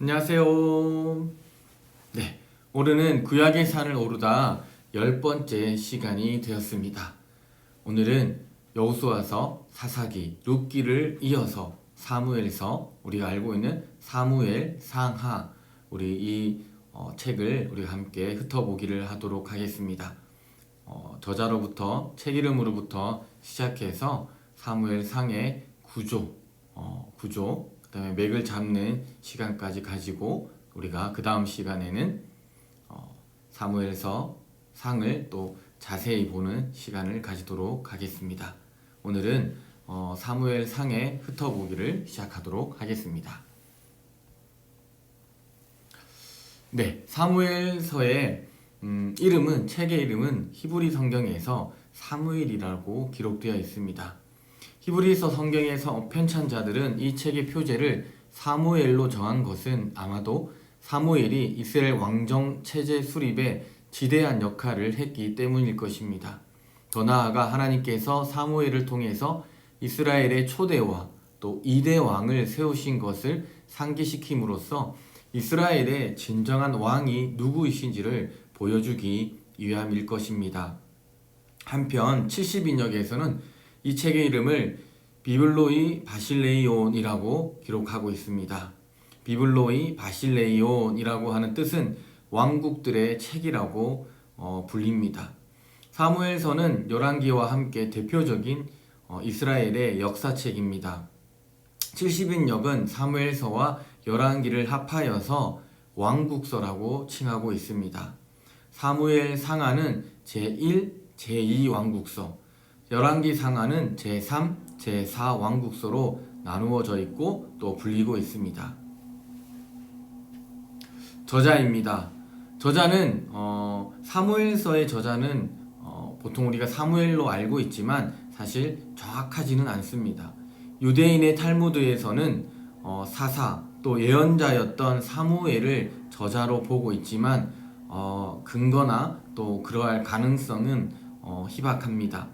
안녕하세요. 네, 오늘은 구약의 산을 오르다 10번째 시간이 되었습니다. 오늘은 여호수아서, 사사기, 룻기를 이어서 사무엘서, 우리가 알고 있는 사무엘, 상하, 우리 이 책을 우리가 함께 흩어보기를 하도록 하겠습니다. 저자로부터, 책 이름으로부터 시작해서 사무엘 상의 구조, 그 다음에 맥을 잡는 시간까지 가지고 우리가 그 다음 시간에는 사무엘서 상을 또 자세히 보는 시간을 가지도록 하겠습니다. 오늘은 사무엘 상에 흩어보기를 시작하도록 하겠습니다. 네, 사무엘서의 이름은, 책의 이름은 히브리 성경에서 사무엘이라고 기록되어 있습니다. 히브리서 성경에서 편찬자들은 이 책의 표제를 사무엘로 정한 것은 아마도 사무엘이 이스라엘 왕정 체제 수립에 지대한 역할을 했기 때문일 것입니다. 더 나아가 하나님께서 사무엘을 통해서 이스라엘의 초대와 또 2대 왕을 세우신 것을 상기시킴으로써 이스라엘의 진정한 왕이 누구이신지를 보여주기 위함일 것입니다. 한편 70인역에서는 이 책의 이름을 비블로이 바실레이온이라고 기록하고 있습니다. 비블로이 바실레이온이라고 하는 뜻은 왕국들의 책이라고 불립니다. 사무엘서는 열왕기와 함께 대표적인 이스라엘의 역사책입니다. 70인역은 사무엘서와 열왕기를 합하여서 왕국서라고 칭하고 있습니다. 사무엘 상하는 제1, 제2 왕국서, 열왕기 상하는 제3, 제4 왕국서로 나누어져 있고 또 불리고 있습니다. 저자입니다. 저자는 사무엘서의 저자는 보통 우리가 사무엘로 알고 있지만 사실 정확하지는 않습니다. 유대인의 탈무드에서는 사사 또 예언자였던 사무엘을 저자로 보고 있지만 근거나 또 그러할 가능성은 희박합니다.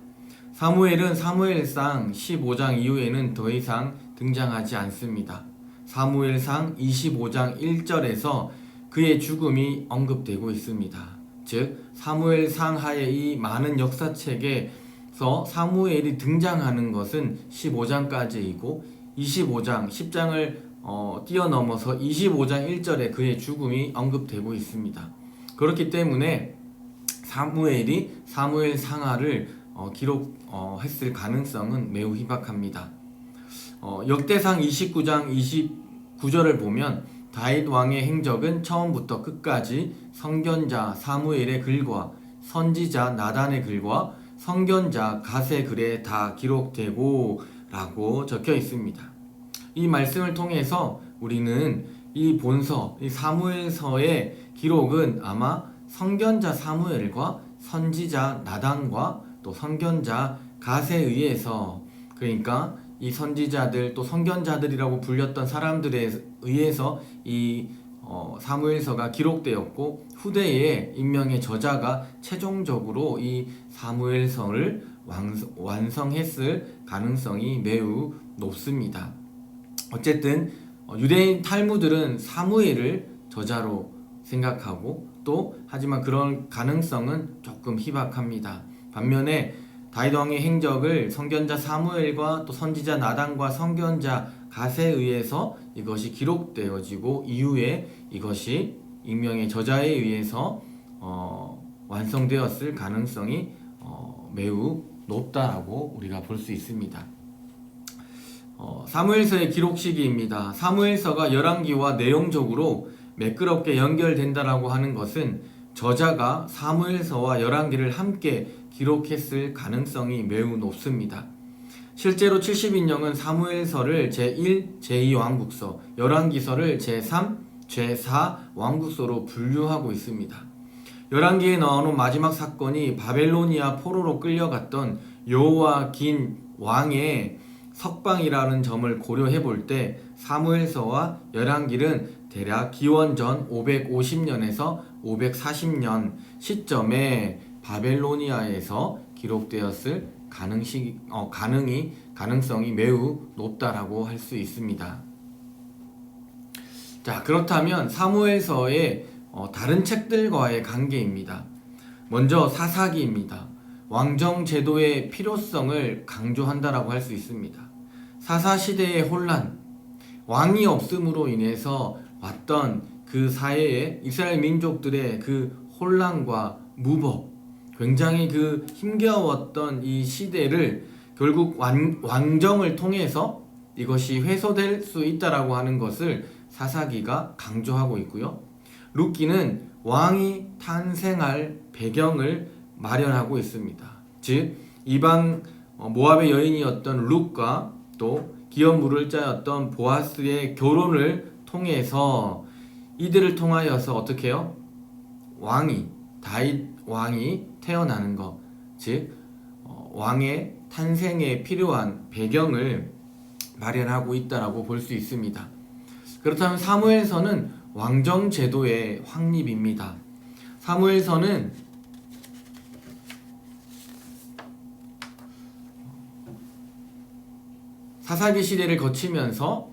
사무엘은 사무엘상 15장 이후에는 더 이상 등장하지 않습니다. 사무엘상 25장 1절에서 그의 죽음이 언급되고 있습니다. 즉 사무엘상 하의 이 많은 역사책에서 사무엘이 등장하는 것은 15장까지이고 25장, 10장을 뛰어넘어서 25장 1절에 그의 죽음이 언급되고 있습니다. 그렇기 때문에 사무엘이 사무엘 상하를 기록했을 가능성은 매우 희박합니다. 역대상 29장 29절을 보면 다윗 왕의 행적은 처음부터 끝까지 선견자 사무엘의 글과 선지자 나단의 글과 선견자 갓의 글에 다 기록되고 라고 적혀 있습니다. 이 말씀을 통해서 우리는 이 본서, 이 사무엘서의 기록은 아마 선견자 사무엘과 선지자 나단과 또 선견자 갓에 의해서, 그러니까 이 선지자들 또 선견자들이라고 불렸던 사람들에 의해서 이 사무엘서가 기록되었고, 후대에 인명의 저자가 최종적으로 이 사무엘서를 완성했을 가능성이 매우 높습니다. 어쨌든 유대인 탈무들은 사무엘을 저자로 생각하고 또 하지만 그런 가능성은 조금 희박합니다. 반면에 다윗 왕의 행적을 선견자 사무엘과 또 선지자 나단과 선견자 갓에 의해서 이것이 기록되어지고 이후에 이것이 익명의 저자에 의해서 완성되었을 가능성이 매우 높다라고 우리가 볼 수 있습니다. 사무엘서의 기록 시기입니다. 사무엘서가 열왕기와 내용적으로 매끄럽게 연결된다라고 하는 것은 저자가 사무엘서와 열왕기를 함께 기록했을 가능성이 매우 높습니다. 실제로 70인역은 사무엘서를 제1, 제2 왕국서, 열왕기서를 제3, 제4 왕국서로 분류하고 있습니다. 열왕기에 나오는 마지막 사건이 바벨로니아 포로로 끌려갔던 여호와긴 왕의 석방이라는 점을 고려해 볼 때 사무엘서와 열왕기는 대략 기원전 550년에서 540년 시점에 바벨로니아에서 기록되었을 가능성이 매우 높다라고 할 수 있습니다. 자, 그렇다면 사무엘서의 다른 책들과의 관계입니다. 먼저 사사기입니다. 왕정 제도의 필요성을 강조한다라고 할 수 있습니다. 사사 시대의 혼란, 왕이 없음으로 인해서 왔던 그 사회의 이스라엘 민족들의 그 혼란과 무법, 굉장히 그 힘겨웠던 이 시대를 결국 왕정을 통해서 이것이 회소될 수 있다라고 하는 것을 사사기가 강조하고 있고요. 룻기는 왕이 탄생할 배경을 마련하고 있습니다. 즉 이방 모압의 여인이었던 룻과 또 기업 물을 자였던 보아스의 결혼을 통해서 이들을 통하여서 어떻게 해요? 다윗 왕이 태어나는 것, 즉 왕의 탄생에 필요한 배경을 마련하고 있다라고 볼 수 있습니다. 그렇다면 사무엘서는 왕정 제도의 확립입니다. 사무엘서는 사사기 시대를 거치면서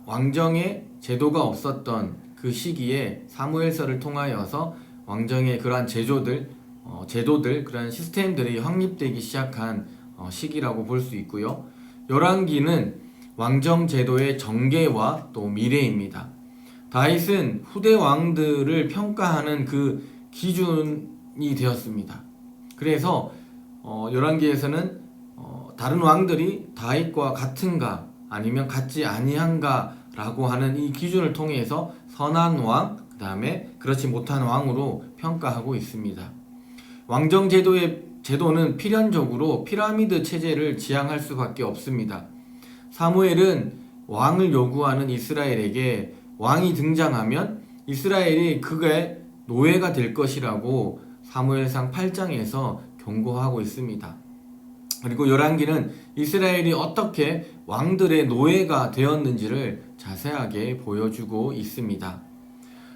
왕정의 제도가 없었던 그 시기에 사무엘서를 통하여서 왕정의 그러한 제도들, 그러한 시스템들이 확립되기 시작한 시기라고 볼 수 있고요. 열왕기는 왕정 제도의 전개와 또 미래입니다. 다윗은 후대 왕들을 평가하는 그 기준이 되었습니다. 그래서 열왕기에서는 다른 왕들이 다윗과 같은가 아니면 같지 아니한가 라고 하는 이 기준을 통해서 선한 왕, 그 다음에 그렇지 못한 왕으로 평가하고 있습니다. 왕정 제도는 필연적으로 피라미드 체제를 지향할 수밖에 없습니다. 사무엘은 왕을 요구하는 이스라엘에게 왕이 등장하면 이스라엘이 그의 노예가 될 것이라고 사무엘상 8장에서 경고하고 있습니다. 그리고 열왕기는 이스라엘이 어떻게 왕들의 노예가 되었는지를 자세하게 보여주고 있습니다.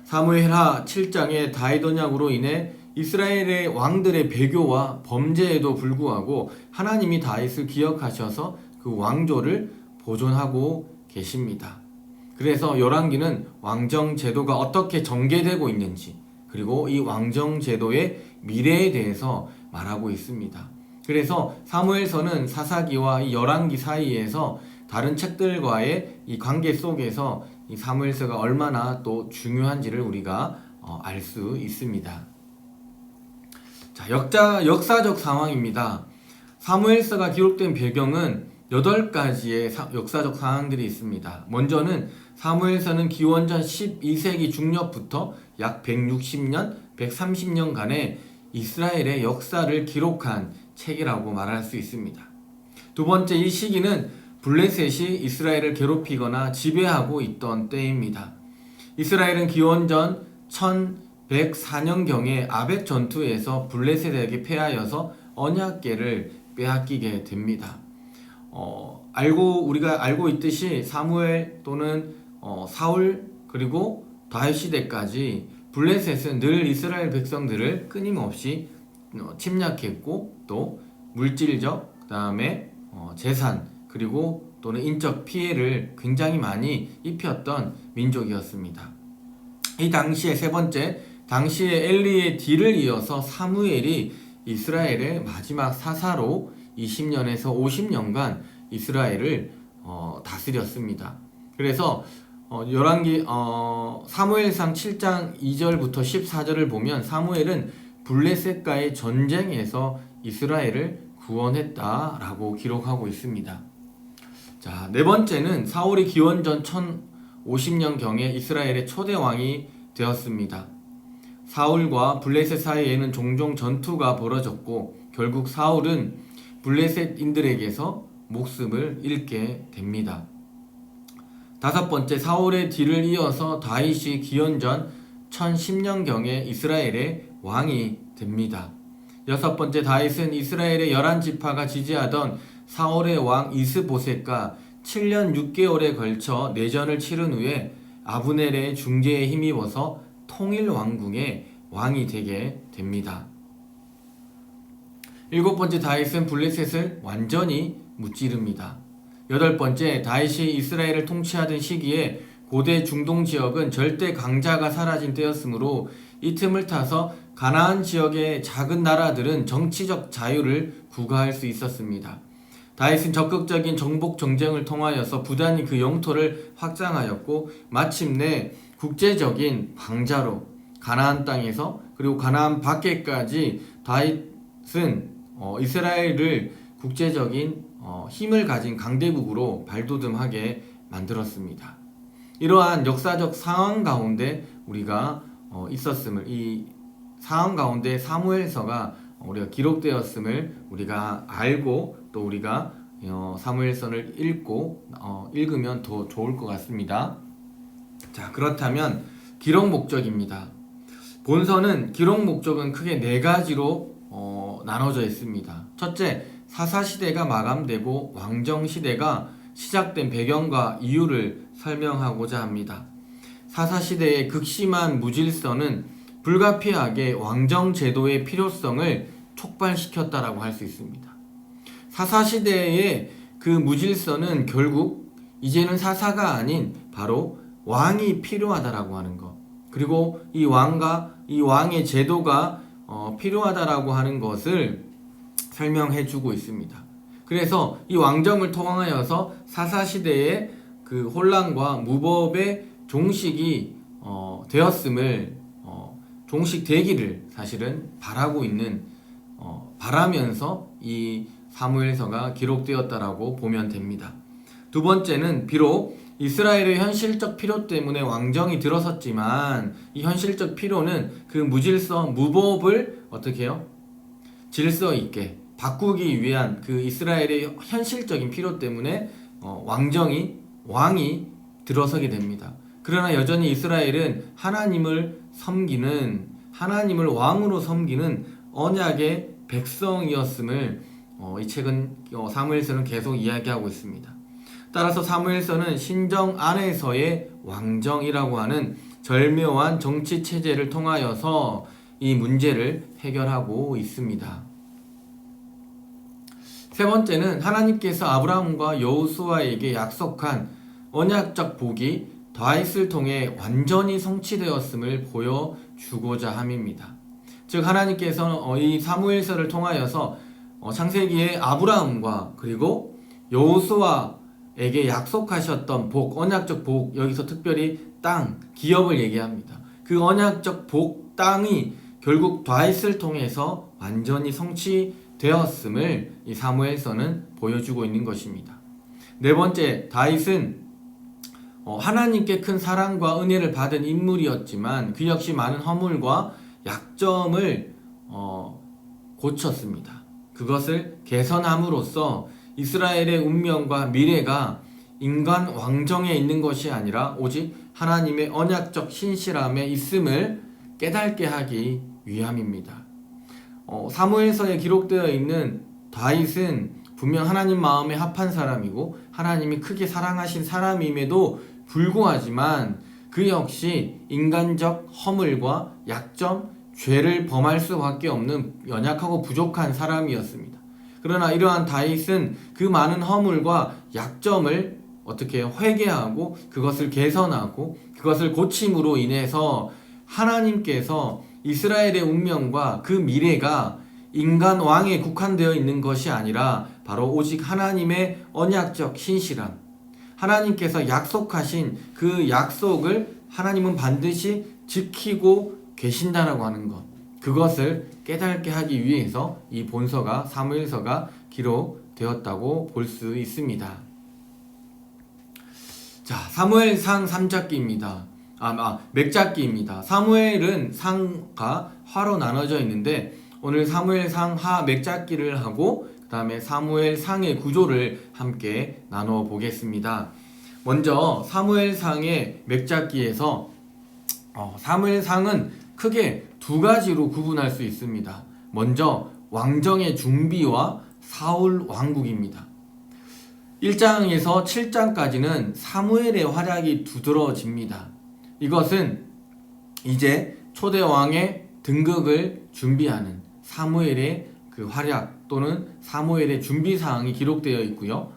사무엘하 7장의 다윗 언약으로 인해 이스라엘의 왕들의 배교와 범죄에도 불구하고 하나님이 다윗을 기억하셔서 그 왕조를 보존하고 계십니다. 그래서 열왕기는 왕정 제도가 어떻게 전개되고 있는지, 그리고 이 왕정 제도의 미래에 대해서 말하고 있습니다. 그래서 사무엘서는 사사기와 이 열왕기 사이에서 다른 책들과의 이 관계 속에서 이 사무엘서가 얼마나 또 중요한지를 우리가 알 수 있습니다. 자, 역사적 상황입니다. 사무엘서가 기록된 배경은 8가지의 역사적 상황들이 있습니다. 먼저는 사무엘서는 기원전 12세기 중엽부터 약 160년, 130년간의 이스라엘의 역사를 기록한 책이라고 말할 수 있습니다. 두 번째, 이 시기는 블레셋이 이스라엘을 괴롭히거나 지배하고 있던 때입니다. 이스라엘은 기원전 1104년경에 아벡 전투에서 블레셋에게 패하여서 언약궤를 빼앗기게 됩니다. 우리가 알고 있듯이 사무엘 또는 사울 그리고 다윗 시대까지 블레셋은 늘 이스라엘 백성들을 끊임없이 침략했고 또 물질적, 그 다음에 재산 그리고 또는 인적 피해를 굉장히 많이 입혔던 민족이었습니다. 이 당시에 세 번째, 당시에 엘리의 뒤를 이어서 사무엘이 이스라엘의 마지막 사사로 20년에서 50년간 이스라엘을 다스렸습니다. 그래서 사무엘상 7장 2절부터 14절을 보면 사무엘은 블레셋과의 전쟁에서 이스라엘을 구원했다라고 기록하고 있습니다. 자, 네 번째는 사울이 기원전 1050년경에 이스라엘의 초대 왕이 되었습니다. 사울과 블레셋 사이에는 종종 전투가 벌어졌고 결국 사울은 블레셋인들에게서 목숨을 잃게 됩니다. 다섯 번째, 사울의 뒤를 이어서 다윗이 기원전 1010년경에 이스라엘의 왕이 됩니다. 여섯 번째, 다윗은 이스라엘의 11지파가 지지하던 사울의 왕 이스보셋과 7년 6개월에 걸쳐 내전을 치른 후에 아브넬의 중재에 힘입어서 통일 왕궁의 왕이 되게 됩니다. 일곱 번째, 다윗은 블레셋을 완전히 무찌릅니다. 여덟 번째, 다윗이 이스라엘을 통치하던 시기에 고대 중동 지역은 절대 강자가 사라진 때였으므로 이 틈을 타서 가나안 지역의 작은 나라들은 정치적 자유를 구가할 수 있었습니다. 다윗은 적극적인 정복 정쟁을 통하여서 부단히 그 영토를 확장하였고 마침내 국제적인 강자로 가나안 땅에서 그리고 가나안 밖에까지 다윗은 이스라엘을 국제적인 힘을 가진 강대국으로 발돋움하게 만들었습니다. 이러한 역사적 상황 가운데 우리가 있었음을, 이 상황 가운데 사무엘서가 우리가 기록되었음을 우리가 알고 또 우리가 사무엘서를 읽으면 더 좋을 것 같습니다. 자, 그렇다면 기록 목적입니다. 본서는 기록 목적은 크게 네 가지로 나눠져 있습니다. 첫째, 사사시대가 마감되고 왕정시대가 시작된 배경과 이유를 설명하고자 합니다. 사사시대의 극심한 무질서는 불가피하게 왕정제도의 필요성을 촉발시켰다라고 할 수 있습니다. 사사시대의 그 무질서는 결국 이제는 사사가 아닌 바로 왕이 필요하다라고 하는 것, 그리고 이 왕의 제도가 필요하다라고 하는 것을 설명해 주고 있습니다. 그래서 이 왕정을 통하여서 사사시대의 그 혼란과 무법의 종식이 되었음을 종식되기를 사실은 바라고 있는 바라면서 이 사무엘서가 기록되었다라고 보면 됩니다. 두 번째는 비록 이스라엘의 현실적 필요 때문에 왕정이 들어섰지만 이 현실적 필요는 그 무질서, 무법을 어떻게 해요? 질서 있게 바꾸기 위한 그 이스라엘의 현실적인 필요 때문에 왕이 들어서게 됩니다. 그러나 여전히 이스라엘은 하나님을 왕으로 섬기는 언약의 백성이었음을 이 책은 사무엘서는 계속 이야기하고 있습니다. 따라서 사무엘서는 신정 안에서의 왕정이라고 하는 절묘한 정치 체제를 통하여서 이 문제를 해결하고 있습니다. 세 번째는 하나님께서 아브라함과 여호수아에게 약속한 언약적 복이 다윗을 통해 완전히 성취되었음을 보여주고자 함입니다. 즉 하나님께서 이 사무엘서를 통하여서 창세기에 아브라함과 그리고 여호수아에게 약속하셨던 복, 언약적 복, 여기서 특별히 땅, 기업을 얘기합니다. 그 언약적 복, 땅이 결국 다윗을 통해서 완전히 성취되었음을 이 사무엘서는 보여주고 있는 것입니다. 네 번째, 다윗은 하나님께 큰 사랑과 은혜를 받은 인물이었지만 그 역시 많은 허물과 약점을 고쳤습니다. 그것을 개선함으로써 이스라엘의 운명과 미래가 인간 왕정에 있는 것이 아니라 오직 하나님의 언약적 신실함에 있음을 깨닫게 하기 위함입니다. 사무엘서에 기록되어 있는 다윗은 분명 하나님 마음에 합한 사람이고 하나님이 크게 사랑하신 사람임에도 불구하지만 그 역시 인간적 허물과 약점, 죄를 범할 수밖에 없는 연약하고 부족한 사람이었습니다. 그러나 이러한 다윗은 그 많은 허물과 약점을 어떻게 회개하고 그것을 개선하고 그것을 고침으로 인해서 하나님께서 이스라엘의 운명과 그 미래가 인간 왕에 국한되어 있는 것이 아니라 바로 오직 하나님의 언약적 신실함, 하나님께서 약속하신 그 약속을 하나님은 반드시 지키고 계신다라고 하는 것, 그것을 깨닫게 하기 위해서 이 본서가 사무엘서가 기록되었다고 볼 수 있습니다. 자, 사무엘상 3잡기입니다. 맥잡기입니다. 사무엘은 상과 하로 나눠져 있는데 오늘 사무엘상 하 맥잡기를 하고 그 다음에 사무엘상의 구조를 함께 나눠 보겠습니다. 먼저 사무엘상의 맥잡기에서 사무엘상은 크게 두 가지로 구분할 수 있습니다. 먼저 왕정의 준비와 사울 왕국입니다. 1장에서 7장까지는 사무엘의 활약이 두드러집니다. 이것은 이제 초대 왕의 등극을 준비하는 사무엘의 그 활약 또는 사무엘의 준비 사항이 기록되어 있고요.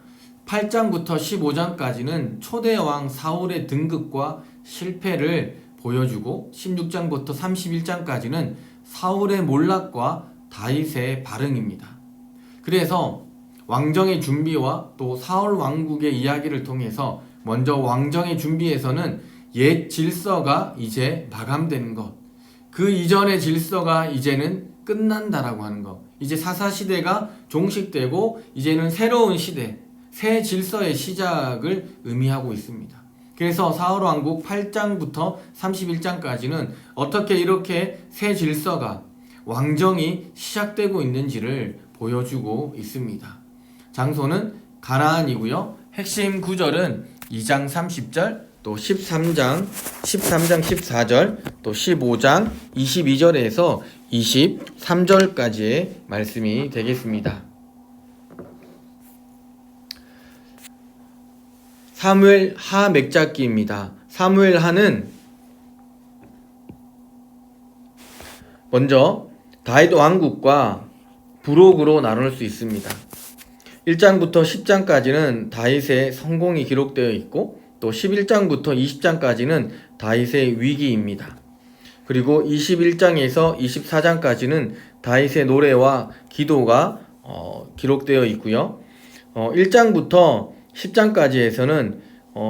8장부터 15장까지는 초대왕 사울의 등극과 실패를 보여주고 16장부터 31장까지는 사울의 몰락과 다윗의 발흥입니다. 그래서 왕정의 준비와 또 사울 왕국의 이야기를 통해서 먼저 왕정의 준비에서는 옛 질서가 이제 마감되는 것, 그 이전의 질서가 이제는 끝난다라고 하는 것, 이제 사사시대가 종식되고 이제는 새로운 시대, 새 질서의 시작을 의미하고 있습니다. 그래서 사울 왕국 8장부터 31장까지는 어떻게 이렇게 새 질서가, 왕정이 시작되고 있는지를 보여주고 있습니다. 장소는 가나안이고요. 핵심 구절은 2장 30절, 또 13장 14절, 또 15장 22절에서 23절까지의 말씀이 되겠습니다. 사무엘 하 맥잡기입니다. 사무엘 하는 먼저 다윗 왕국과 부록으로 나눌 수 있습니다. 1장부터 10장까지는 다윗의 성공이 기록되어 있고 또 11장부터 20장까지는 다윗의 위기입니다. 그리고 21장에서 24장까지는 다윗의 노래와 기도가 기록되어 있고요. 1장부터 10장까지에서는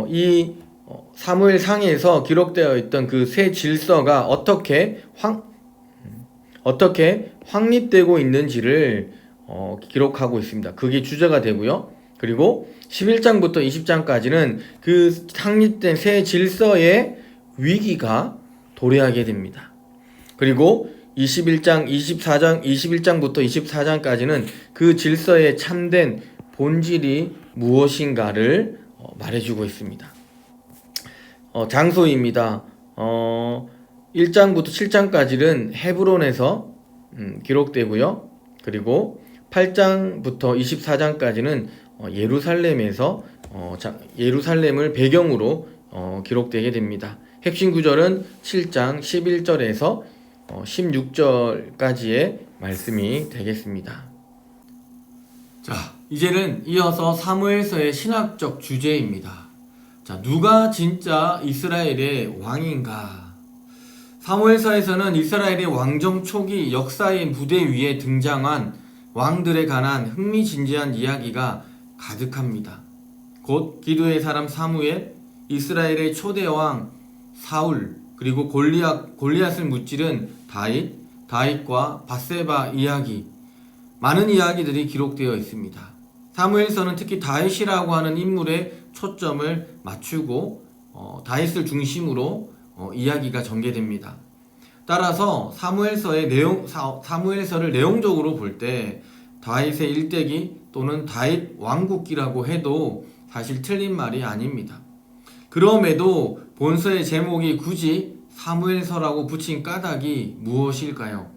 이 사무엘 상에서 기록되어 있던 그 새 질서가 어떻게 확립되고 있는지를 기록하고 있습니다. 그게 주제가 되고요. 그리고 11장부터 20장까지는 그 확립된 새 질서의 위기가 도래하게 됩니다. 그리고 21장, 24장, 21장부터 24장까지는 그 질서의 참된 본질이 무엇인가를 말해주고 있습니다. 장소입니다. 1장부터 7장까지는 헤브론에서 기록되고요. 그리고 8장부터 24장까지는 예루살렘에서 예루살렘을 배경으로 기록되게 됩니다. 핵심 구절은 7장 11절에서 16절까지의 말씀이 되겠습니다. 자, 이제는 이어서 사무엘서의 신학적 주제입니다. 자, 누가 진짜 이스라엘의 왕인가? 사무엘서에서는 이스라엘의 왕정 초기 역사의 무대 위에 등장한 왕들에 관한 흥미진진한 이야기가 가득합니다. 곧 기도의 사람 사무엘, 이스라엘의 초대왕 사울, 그리고 골리앗을 무찌른 다윗과 밧세바 이야기, 많은 이야기들이 기록되어 있습니다. 사무엘서는 특히 다윗이라고 하는 인물에 초점을 맞추고 다윗을 중심으로 이야기가 전개됩니다. 따라서 사무엘서를 내용적으로 볼 때 다윗의 일대기 또는 다윗 왕국기라고 해도 사실 틀린 말이 아닙니다. 그럼에도 본서의 제목이 굳이 사무엘서라고 붙인 까닭이 무엇일까요?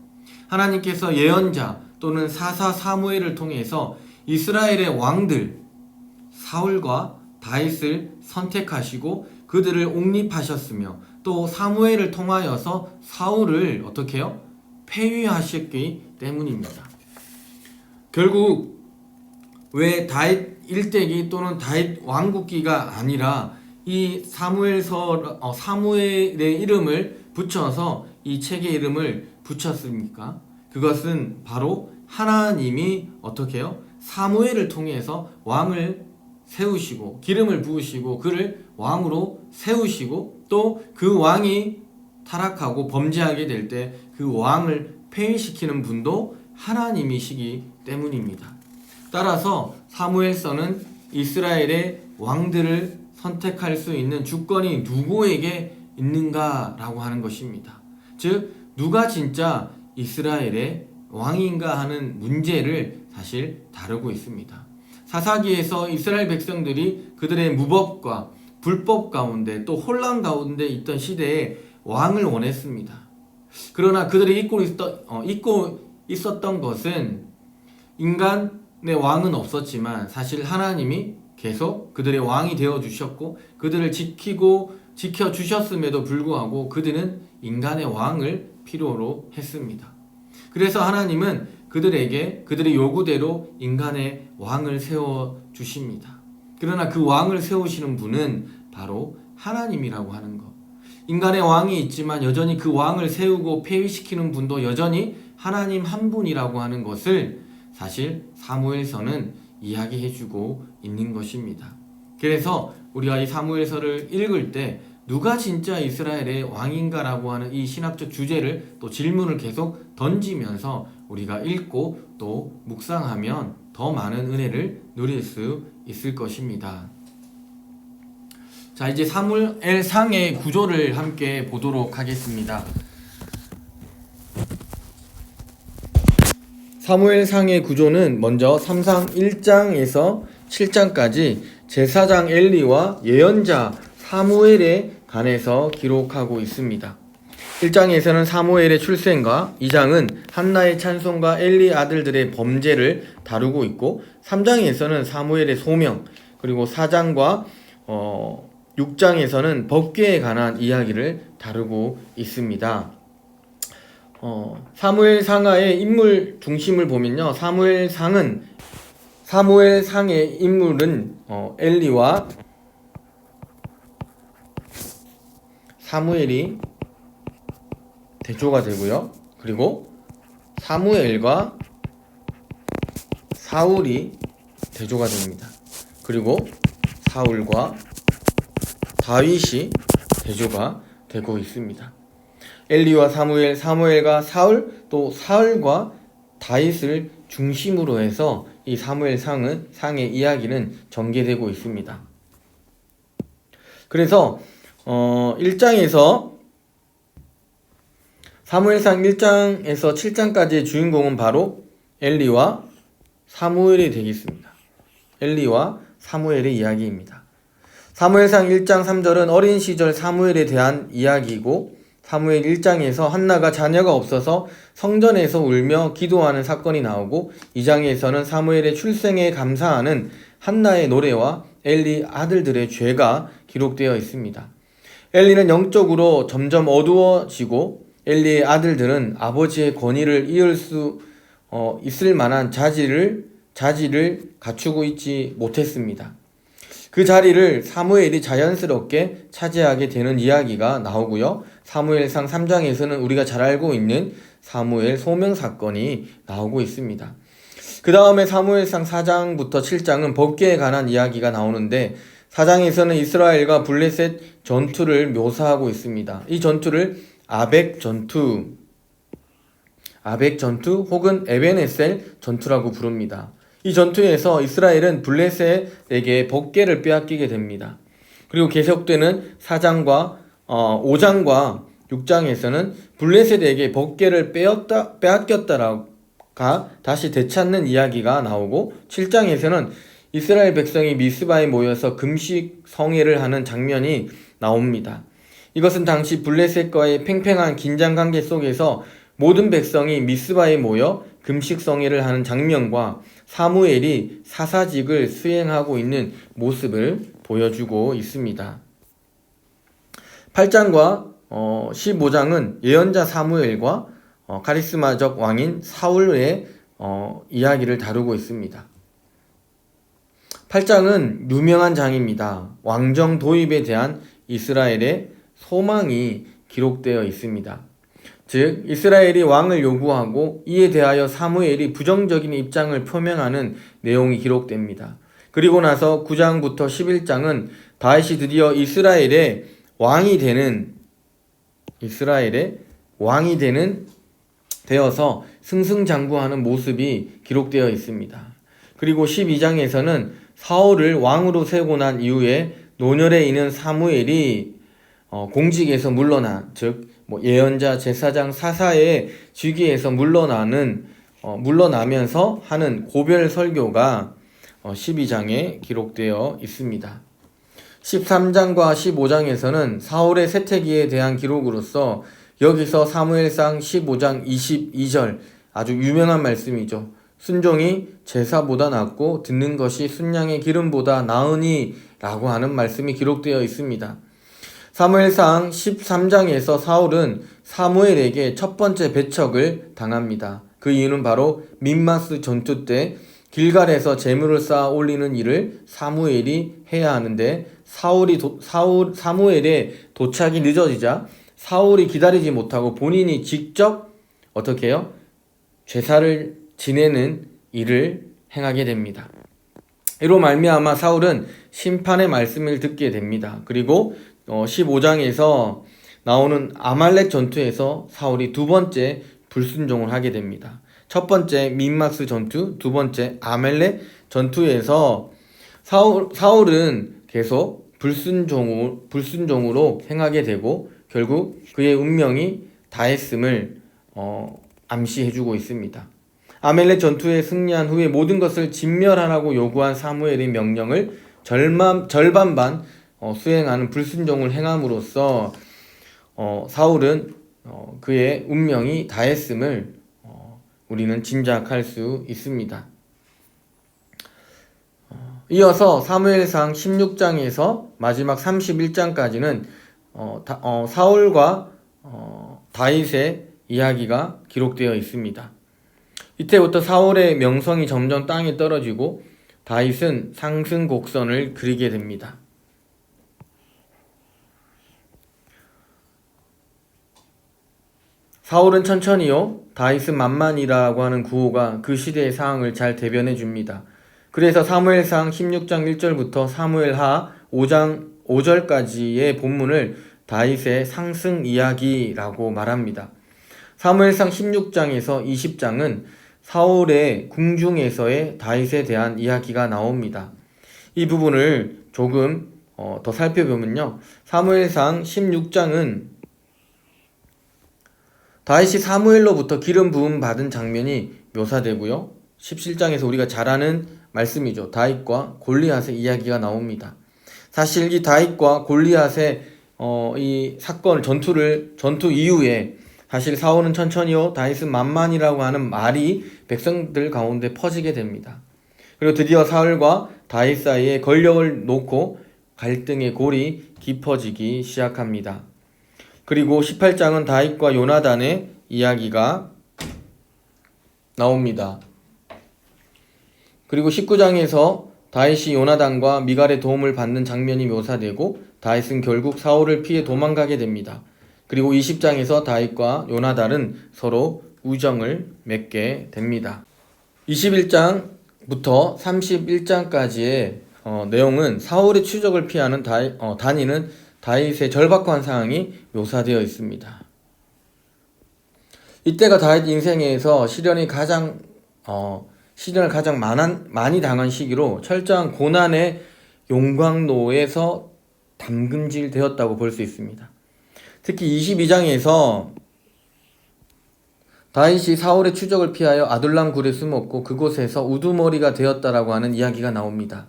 하나님께서 예언자 또는 사사 사무엘을 통해서 이스라엘의 왕들 사울과 다윗을 선택하시고 그들을 옹립하셨으며 또 사무엘을 통하여서 사울을 어떻게 해요? 폐위하셨기 때문입니다. 결국 왜 다윗 일대기 또는 다윗 왕국기가 아니라 이 사무엘의 이름을 붙여서 이 책의 이름을 붙였습니까? 그것은 바로 하나님이 어떻게 해요? 사무엘을 통해서 왕을 세우시고 기름을 부으시고 그를 왕으로 세우시고 또 그 왕이 타락하고 범죄하게 될 때 그 왕을 폐위시키는 분도 하나님이시기 때문입니다. 따라서 사무엘서는 이스라엘의 왕들을 선택할 수 있는 주권이 누구에게 있는가라고 하는 것입니다. 즉 누가 진짜 이스라엘의 왕인가 하는 문제를 사실 다루고 있습니다. 사사기에서 이스라엘 백성들이 그들의 무법과 불법 가운데 또 혼란 가운데 있던 시대에 왕을 원했습니다. 그러나 그들이 잊고 있었던 것은 인간의 왕은 없었지만 사실 하나님이 계속 그들의 왕이 되어주셨고 그들을 지켜주셨음에도 불구하고 그들은 인간의 왕을 필요로 했습니다. 그래서 하나님은 그들에게 그들의 요구대로 인간의 왕을 세워주십니다. 그러나 그 왕을 세우시는 분은 바로 하나님이라고 하는 것. 인간의 왕이 있지만 여전히 그 왕을 세우고 폐위시키는 분도 여전히 하나님 한 분이라고 하는 것을 사실 사무엘서는 이야기해주고 있는 것입니다. 그래서 우리가 이 사무엘서를 읽을 때 누가 진짜 이스라엘의 왕인가라고 하는 이 신학적 주제를 또 질문을 계속 던지면서 우리가 읽고 또 묵상하면 더 많은 은혜를 누릴 수 있을 것입니다. 자, 이제 사무엘상의 구조를 함께 보도록 하겠습니다. 사무엘상의 구조는 먼저 삼상 1장에서 7장까지 제사장 엘리와 예언자 사무엘에 관해서 기록하고 있습니다. 1장에서는 사무엘의 출생과 2장은 한나의 찬송과 엘리 아들들의 범죄를 다루고 있고 3장에서는 사무엘의 소명, 그리고 4장과 6장에서는 법궤에 관한 이야기를 다루고 있습니다. 사무엘상하의 인물 중심을 보면요, 사무엘상의 인물은 엘리와 사무엘이 대조가 되고요. 그리고 사무엘과 사울이 대조가 됩니다. 그리고 사울과 다윗이 대조가 되고 있습니다. 엘리와 사무엘, 사무엘과 사울, 또 사울과 다윗을 중심으로 해서 이 사무엘상의 이야기는 전개되고 있습니다. 그래서 1장에서 사무엘상 1장에서 7장까지의 주인공은 바로 엘리와 사무엘이 되겠습니다. 엘리와 사무엘의 이야기입니다. 사무엘상 1장 3절은 어린 시절 사무엘에 대한 이야기이고, 사무엘 1장에서 한나가 자녀가 없어서 성전에서 울며 기도하는 사건이 나오고, 2장에서는 사무엘의 출생에 감사하는 한나의 노래와 엘리 아들들의 죄가 기록되어 있습니다. 엘리는 영적으로 점점 어두워지고, 엘리의 아들들은 아버지의 권위를 이을 수 있을 만한 자질을 갖추고 있지 못했습니다. 그 자리를 사무엘이 자연스럽게 차지하게 되는 이야기가 나오고요. 사무엘상 3장에서는 우리가 잘 알고 있는 사무엘 소명 사건이 나오고 있습니다. 그 다음에 사무엘상 4장부터 7장은 법궤에 관한 이야기가 나오는데, 4장에서는 이스라엘과 블레셋 전투를 묘사하고 있습니다. 이 전투를 아벡 전투 혹은 에벤에셀 전투라고 부릅니다. 이 전투에서 이스라엘은 블레셋에게 법궤를 빼앗기게 됩니다. 그리고 계속되는 4장과 5장과 6장에서는 블레셋에게 법궤를 빼앗겼다가 다시 되찾는 이야기가 나오고, 7장에서는 이스라엘 백성이 미스바에 모여서 금식 성회를 하는 장면이 나옵니다. 이것은 당시 블레셋과의 팽팽한 긴장관계 속에서 모든 백성이 미스바에 모여 금식 성회를 하는 장면과 사무엘이 사사직을 수행하고 있는 모습을 보여주고 있습니다. 8장과 15장은 예언자 사무엘과 카리스마적 왕인 사울의 이야기를 다루고 있습니다. 8장은 유명한 장입니다. 왕정 도입에 대한 이스라엘의 소망이 기록되어 있습니다. 즉, 이스라엘이 왕을 요구하고 이에 대하여 사무엘이 부정적인 입장을 표명하는 내용이 기록됩니다. 그리고 나서 9장부터 11장은 다윗이 드디어 이스라엘의 왕이 되어서 승승장구하는 모습이 기록되어 있습니다. 그리고 12장에서는 사울을 왕으로 세우고 난 이후에 노년에 있는 사무엘이 공직에서 즉 예언자, 제사장, 사사의 직위에서 물러나면서 하는 고별 설교가 12장에 기록되어 있습니다. 13장과 15장에서는 사울의 세태기에 대한 기록으로서 여기서 사무엘상 15장 22절, 아주 유명한 말씀이죠. 순종이 제사보다 낫고 듣는 것이 순양의 기름보다 나으니 라고 하는 말씀이 기록되어 있습니다. 사무엘상 13장에서 사울은 사무엘에게 첫 번째 배척을 당합니다. 그 이유는 바로 민마스 전투 때 길갈에서 제물을 쌓아 올리는 일을 사무엘이 해야 하는데 사무엘의 도착이 늦어지자 사울이 기다리지 못하고 본인이 직접 어떻게 해요? 제사를 지내는 일을 행하게 됩니다. 이로 말미암아 사울은 심판의 말씀을 듣게 됩니다. 그리고 15장에서 나오는 아말렉 전투에서 사울이 두 번째 불순종을 하게 됩니다. 첫 번째 민마스 전투, 두 번째 아말렉 전투에서 사울은 계속 불순종으로 행하게 되고 결국 그의 운명이 다했음을 암시해주고 있습니다. 아말렉 전투에 승리한 후에 모든 것을 진멸하라고 요구한 사무엘의 명령을 절반반 수행하는 불순종을 행함으로써 사울은 그의 운명이 다했음을 우리는 짐작할 수 있습니다. 이어서 사무엘상 16장에서 마지막 31장까지는 사울과 다윗의 이야기가 기록되어 있습니다. 이때부터 사울의 명성이 점점 땅에 떨어지고 다윗은 상승 곡선을 그리게 됩니다. 사울은 천천히요, 다윗은 만만이라고 하는 구호가 그 시대의 상황을 잘 대변해 줍니다. 그래서 사무엘상 16장 1절부터 사무엘하 5장 5절까지의 본문을 다윗의 상승 이야기라고 말합니다. 사무엘상 16장에서 20장은 사울의 궁중에서의 다윗에 대한 이야기가 나옵니다. 이 부분을 조금 더 살펴보면요, 사무엘상 16장은 다윗이 사무엘로부터 기름 부음 받은 장면이 묘사되고요, 17장에서 우리가 잘 아는 말씀이죠. 다윗과 골리앗의 이야기가 나옵니다. 사실 이 다윗과 골리앗의 이 사건, 전투 이후에 사실 사울은 천천히요, 다윗은 만만이라고 하는 말이 백성들 가운데 퍼지게 됩니다. 그리고 드디어 사울과 다윗 사이에 권력을 놓고 갈등의 골이 깊어지기 시작합니다. 그리고 18장은 다윗과 요나단의 이야기가 나옵니다. 그리고 19장에서 다윗이 요나단과 미갈의 도움을 받는 장면이 묘사되고 다윗은 결국 사울을 피해 도망가게 됩니다. 그리고 20장에서 다윗과 요나단은 서로 우정을 맺게 됩니다. 21장부터 31장까지의 내용은 사울의 추적을 피하는 다니는 다윗의 절박한 상황이 묘사되어 있습니다. 이때가 다윗 인생에서 시련을 가장 많이 당한 시기로 철저한 고난의 용광로에서 담금질 되었다고 볼 수 있습니다. 특히 22장에서 다윗이 사울의 추적을 피하여 아둘람 굴에 숨었고 그곳에서 우두머리가 되었다라고 하는 이야기가 나옵니다.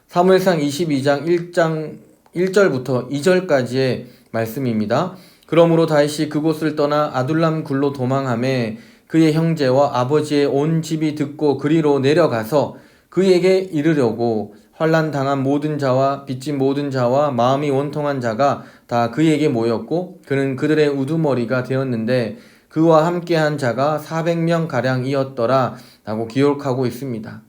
사무엘상 22장 1절부터 2절까지의 말씀입니다. 그러므로 다윗이 그곳을 떠나 아둘람 굴로 도망하매 그의 형제와 아버지의 온 집이 듣고 그리로 내려가서 그에게 이르려고 환난 당한 모든 자와 빚진 모든 자와 마음이 원통한 자가 다 그에게 모였고 그는 그들의 우두머리가 되었는데 그와 함께한 자가 400명 가량이었더라 라고 기록하고 있습니다.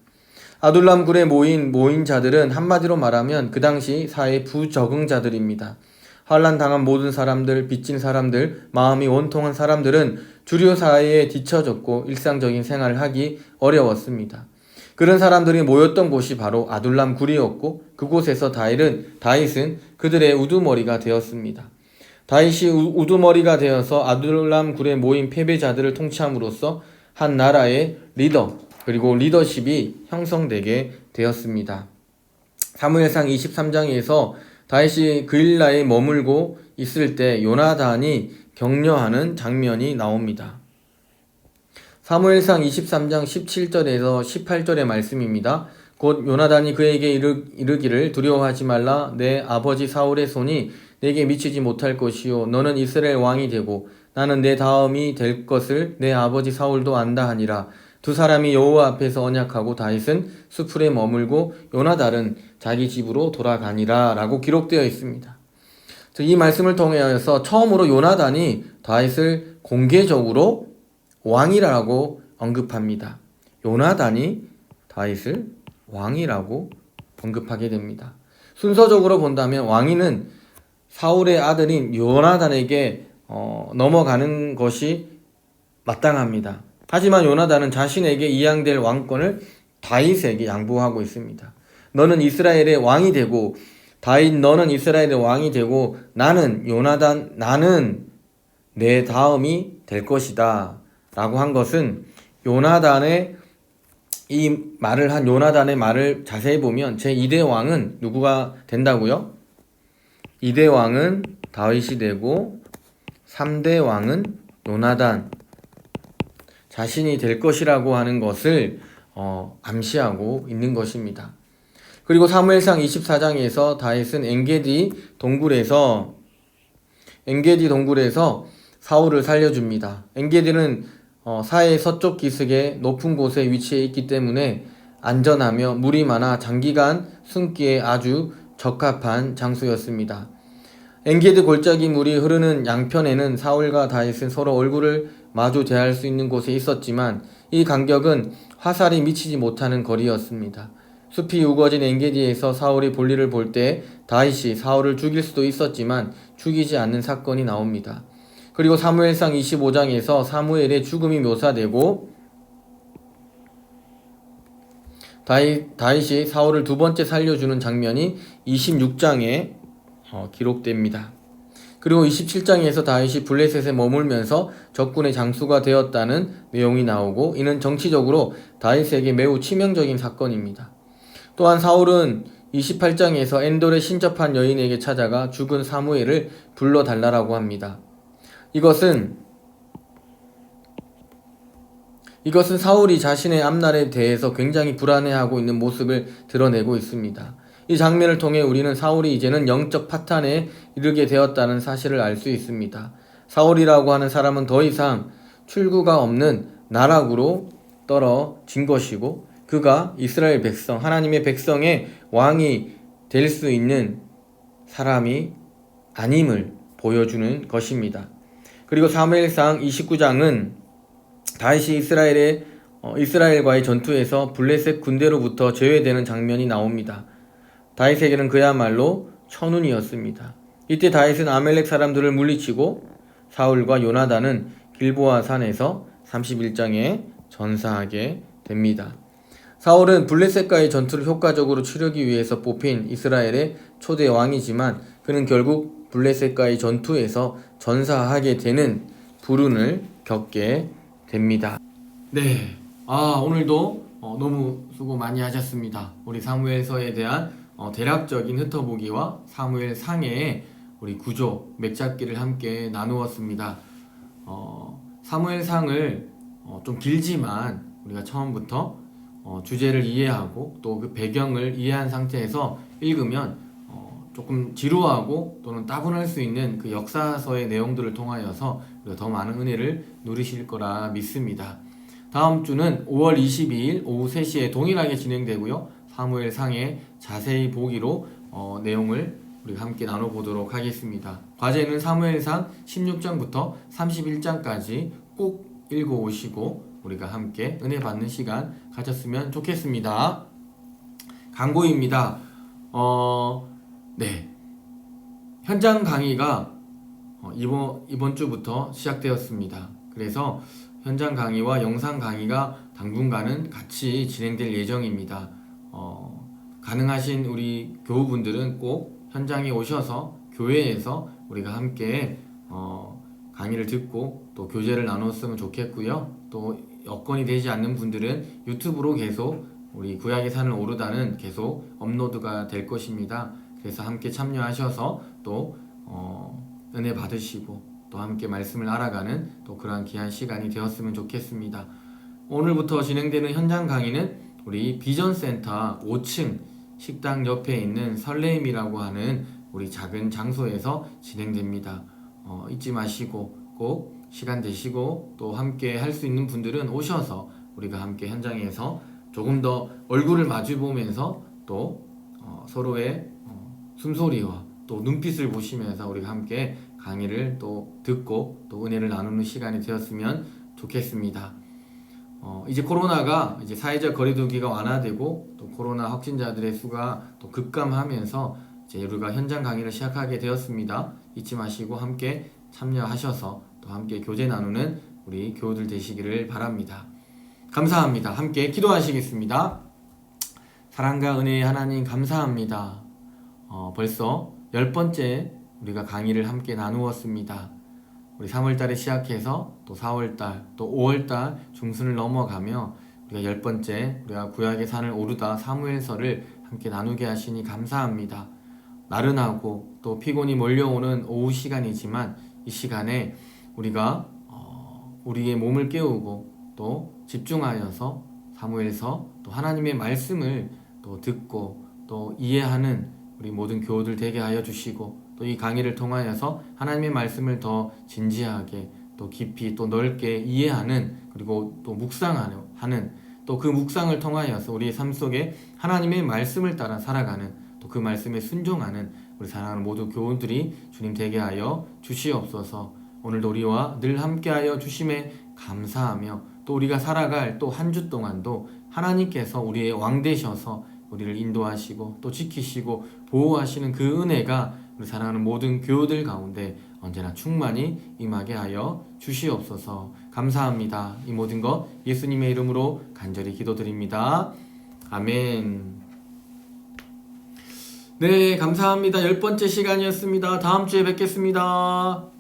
아둘람 굴에 모인 자들은 한마디로 말하면 그 당시 사회 부적응자들입니다. 환난 당한 모든 사람들, 빚진 사람들, 마음이 원통한 사람들은 주류 사회에 뒤처졌고 일상적인 생활을 하기 어려웠습니다. 그런 사람들이 모였던 곳이 바로 아둘람 굴이었고 그곳에서 다윗은 그들의 우두머리가 되었습니다. 다윗이 우두머리가 되어서 아둘람 굴에 모인 패배자들을 통치함으로써 한 나라의 리더 그리고 리더십이 형성되게 되었습니다. 사무엘상 23장에서 다윗이 그일라에 머물고 있을 때 요나단이 격려하는 장면이 나옵니다. 사무엘상 23장 17절에서 18절의 말씀입니다. 곧 요나단이 그에게 이르기를 두려워하지 말라. 내 아버지 사울의 손이 내게 미치지 못할 것이요 너는 이스라엘 왕이 되고 나는 내 다음이 될 것을 내 아버지 사울도 안다 하니라. 두 사람이 여호와 앞에서 언약하고 다윗은 수풀에 머물고 요나단은 자기 집으로 돌아가니라 라고 기록되어 있습니다. 이 말씀을 통해서 처음으로 요나단이 다윗을 공개적으로 왕이라고 언급합니다. 요나단이 다윗을 왕이라고 언급하게 됩니다. 순서적으로 본다면 왕위는 사울의 아들인 요나단에게 넘어가는 것이 마땅합니다. 하지만 요나단은 자신에게 이양될 왕권을 다윗에게 양보하고 있습니다. 너는 이스라엘의 왕이 되고 다윗 너는 이스라엘의 왕이 되고 나는 내 다음이 될 것이다 라고 한 것은 요나단의 말을 자세히 보면 제2대 왕은 누구가 된다고요? 2대 왕은 다윗이 되고 3대 왕은 요나단 자신이 될 것이라고 하는 것을 암시하고 있는 것입니다. 그리고 사무엘상 24장에서 다윗은 엔게디 동굴에서 사울을 살려줍니다. 엔게디는 사해 서쪽 기슭의 높은 곳에 위치해 있기 때문에 안전하며 물이 많아 장기간 숨기에 아주 적합한 장소였습니다. 엔게디 골짜기 물이 흐르는 양편에는 사울과 다윗은 서로 얼굴을 마주 대할 수 있는 곳에 있었지만 이 간격은 화살이 미치지 못하는 거리였습니다. 숲이 우거진 엔게디에서 사울이 볼일을 볼 때 다윗이 사울을 죽일 수도 있었지만 죽이지 않는 사건이 나옵니다. 그리고 사무엘상 25장에서 사무엘의 죽음이 묘사되고 다윗이 사울을 두 번째 살려주는 장면이 26장에 기록됩니다. 그리고 27장에서 다윗이 블레셋에 머물면서 적군의 장수가 되었다는 내용이 나오고 이는 정치적으로 다윗에게 매우 치명적인 사건입니다. 또한 사울은 28장에서 엔돌에 신접한 여인에게 찾아가 죽은 사무엘을 불러달라고 합니다. 이것은 사울이 자신의 앞날에 대해서 굉장히 불안해하고 있는 모습을 드러내고 있습니다. 이 장면을 통해 우리는 사울이 이제는 영적 파탄에 이르게 되었다는 사실을 알 수 있습니다. 사울이라고 하는 사람은 더 이상 출구가 없는 나락으로 떨어진 것이고 그가 이스라엘 백성, 하나님의 백성의 왕이 될 수 있는 사람이 아님을 보여주는 것입니다. 그리고 사무엘상 29장은 다윗이 이스라엘과의 전투에서 블레셋 군대로부터 제외되는 장면이 나옵니다. 다윗에게는 그야말로 천운이었습니다. 이때 다윗은 아멜렉 사람들을 물리치고 사울과 요나단은 길보아 산에서 31장에 전사하게 됩니다. 사울은 블레셋과의 전투를 효과적으로 치르기 위해서 뽑힌 이스라엘의 초대 왕이지만 그는 결국 블레셋과의 전투에서 전사하게 되는 불운을 겪게 됩니다. 네, 오늘도 너무 수고 많이 하셨습니다. 우리 사무엘서에 대한 대략적인 흩어보기와 사무엘상의 우리 구조, 맥잡기를 함께 나누었습니다. 사무엘상을 좀 길지만 우리가 처음부터 주제를 이해하고 또 그 배경을 이해한 상태에서 읽으면 조금 지루하고 또는 따분할 수 있는 그 역사서의 내용들을 통하여서 우리가 더 많은 은혜를 누리실 거라 믿습니다. 다음 주는 5월 22일 오후 3시에 동일하게 진행되고요. 사무엘상에 자세히 보기로 내용을 우리가 함께 나눠보도록 하겠습니다. 과제는 사무엘상 16장부터 31장까지 꼭 읽어오시고 우리가 함께 은혜 받는 시간 가졌으면 좋겠습니다. 광고입니다. 네, 현장 강의가 이번 주부터 시작되었습니다. 그래서 현장 강의와 영상 강의가 당분간은 같이 진행될 예정입니다. 가능하신 우리 교우분들은 꼭 현장에 오셔서 교회에서 우리가 함께 강의를 듣고 또 교제를 나눴으면 좋겠고요. 또 여건이 되지 않는 분들은 유튜브로 계속 우리 구약의 산을 오르다는 계속 업로드가 될 것입니다. 그래서 함께 참여하셔서 또 은혜 받으시고 또 함께 말씀을 알아가는 또 그러한 귀한 시간이 되었으면 좋겠습니다. 오늘부터 진행되는 현장 강의는 우리 비전센터 5층 식당 옆에 있는 설레임이라고 하는 우리 작은 장소에서 진행됩니다. 잊지 마시고 꼭 시간 되시고 또 함께 할 수 있는 분들은 오셔서 우리가 함께 현장에서 조금 더 얼굴을 마주 보면서 또 서로의 숨소리와 또 눈빛을 보시면서 우리가 함께 강의를 또 듣고 또 은혜를 나누는 시간이 되었으면 좋겠습니다. 이제 코로나가 이제 사회적 거리두기가 완화되고 또 코로나 확진자들의 수가 또 급감하면서 이제 우리가 현장 강의를 시작하게 되었습니다. 잊지 마시고 함께 참여하셔서 또 함께 교제 나누는 우리 교우들 되시기를 바랍니다. 감사합니다. 함께 기도하시겠습니다. 사랑과 은혜의 하나님 감사합니다. 벌써 10번째 우리가 강의를 함께 나누었습니다. 우리 3월달에 시작해서 또 4월달 또 5월달 중순을 넘어가며 우리가 10번째 우리가 구약의 산을 오르다 사무엘서를 함께 나누게 하시니 감사합니다. 나른하고 또 피곤이 몰려오는 오후 시간이지만 이 시간에 우리가 우리의 몸을 깨우고 또 집중하여서 사무엘서 또 하나님의 말씀을 또 듣고 또 이해하는 우리 모든 교우들 되게 하여 주시고 또 이 강의를 통하여서 하나님의 말씀을 더 진지하게 또 깊이 또 넓게 이해하는 그리고 또 묵상하는 또 그 묵상을 통하여서 우리의 삶 속에 하나님의 말씀을 따라 살아가는 또 그 말씀에 순종하는 우리 사랑하는 모두 교우들이 주님 되게 하여 주시옵소서. 오늘도 우리와 늘 함께하여 주심에 감사하며 또 우리가 살아갈 또 한 주 동안도 하나님께서 우리의 왕 되셔서 우리를 인도하시고 또 지키시고 보호하시는 그 은혜가 우리 사랑하는 모든 교우들 가운데 언제나 충만히 임하게 하여 주시옵소서. 감사합니다. 이 모든 것 예수님의 이름으로 간절히 기도드립니다. 아멘. 네, 감사합니다. 10번째 시간이었습니다. 다음 주에 뵙겠습니다.